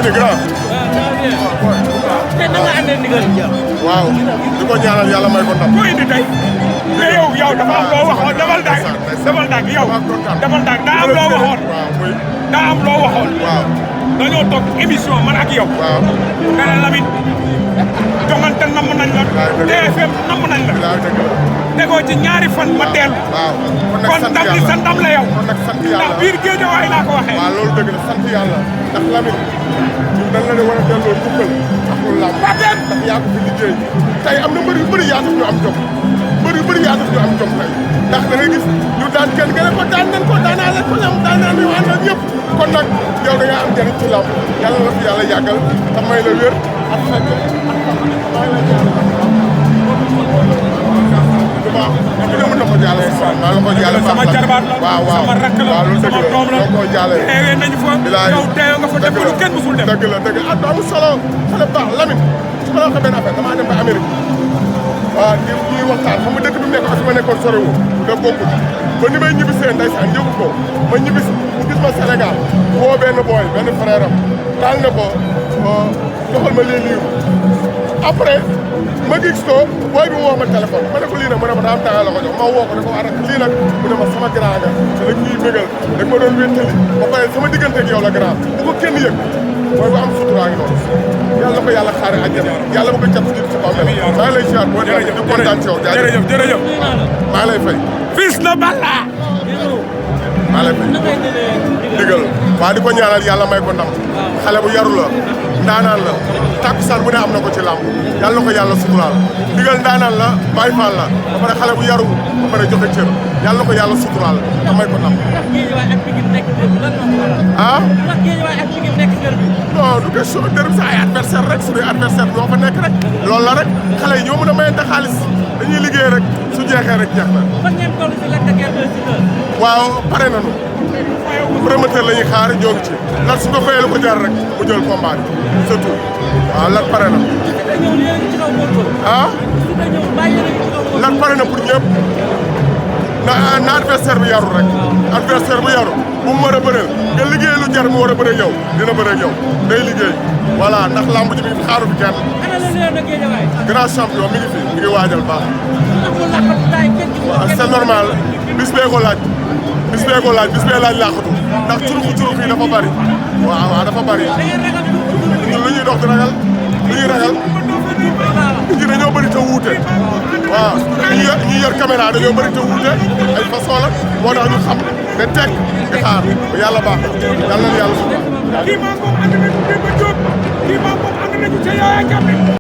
ni grand. te na nga andee ndigal. waaw di ko ñaanal yàlla may ko ndam. ko indi tey. mais yow dafa am loo waxoon defal ndànk yow. defal ndànk daa am loo waxoon. daa am loo waxoon. waaw dañoo toog émission man ak yow. waaw nga ne Lamine jongante namm nañ la. TFM namm nañ la. tegoo ci ñaari fan ma teel. waaw kon ndam li sa ndam la yow. kon nag sant yàlla ndax biir Géejawaay laa ko waxee. waaw loolu dëgg la sant yàlla ndax Lamine ñun dañ la ne war a delloo jukkal ak lu lamb ndax yaa ko fi liggéey tey am na mbër yu bëri yaa tax ñu am jom mbër yu bëri yaa tax ñu am jom tey ndax da ngay gis ñu daan kenn gën a ko daan nañ ko daanaa leen ko lam daanaa ñu ànd ak ñëpp kon nag yow da ngaa am njëriñ ci lamb yàlla la fi yàlla yàggal te may la wér ak fekk ak may la yàlla mën na ko jàll maa la ko jàll sama jarbaat la sama rakk la sama doom la ko jàlle teewee nañu fa yow teewee nga fa def lu kenn musul def dëgg la dëgg la amul solo xale baax Lamine su ma la waxee benn affaire damaa dem ba Amérique waaw ñuy waxtaan xam nga dëkk bi mu nekk ak fi ma nekkoon soriwul da bokkul ba ni may ñibbisee ndeysaan yëgu ko ma ñibbisi mu gis ma Sénégal woo benn booy benn frère am daal ne ko joxal ma lii livre après ma gis ko booy bi woo ma téléphone ma ne ko lii nag ma ne ma daa am temps la ko jox ma woo ko ne ko waa lii nag mu ne ma sama grand nga te dañ ñuy bégal dañ ma doon wéttali ba pare sama diggante ak yow la grand bu ko kenn yëg mooy bu am sutura ngi noonu yàlla ko yàlla xaare àjjana yàlla ma ko cat ci ci bàmmeel maa ngi lay ziar boo di kontaan ci yow jërëjëf maa ngi lay fay Fils de Balla maa lay fay digal waa di ko ñaanal yàlla may ko ndam xale bu yaru la ndaanaan la takkusaan bu ne am na ko ci làmb yàlla na ko yàlla suturaal digal ndaanaan la Baay Faal la ba pare xale bu yaru ba pare joxe cër yàlla na ko yàlla suturaal te may ko ndam ah non du question dërëm sa ay adversaire rek suñuy adversaire ñoo fa nekk rek loolu la rek xale yi ñoo mën a mayante xaalis dañuy liggéey rek su jeexee rek jeex na waaw pare nañu promoteur la ñuy xaar ñoo ngi ci lan su ko fayee lu ko jar rek mu jël combat bi surtout waaw lan pare na ah lan pare na pour ñëpp na adversaire bi yaru rek adversaire bu yaru bu mu war a bëreel nga liggéey lu jar mu war a bëree yow dina bëree yow day liggéey voilà ndax lamb ji mi ngi xaaru bi kenn grand champion mi ngi fi mi ngi waajal baax waaw c'est normal bis bee ko laaj bis bee laaj laaxatu ndax curux yi dafa bari waaw dafa bari ñun lu ñuy dox di ragal lu ñuy ragal nit ñi dañoo bëri te wuute waaw ñi yor caméra dañoo bëri te wuute ay façon la moo tax ñu xam ne teg di xaar yàlla baax yàlla na yàlla suuf.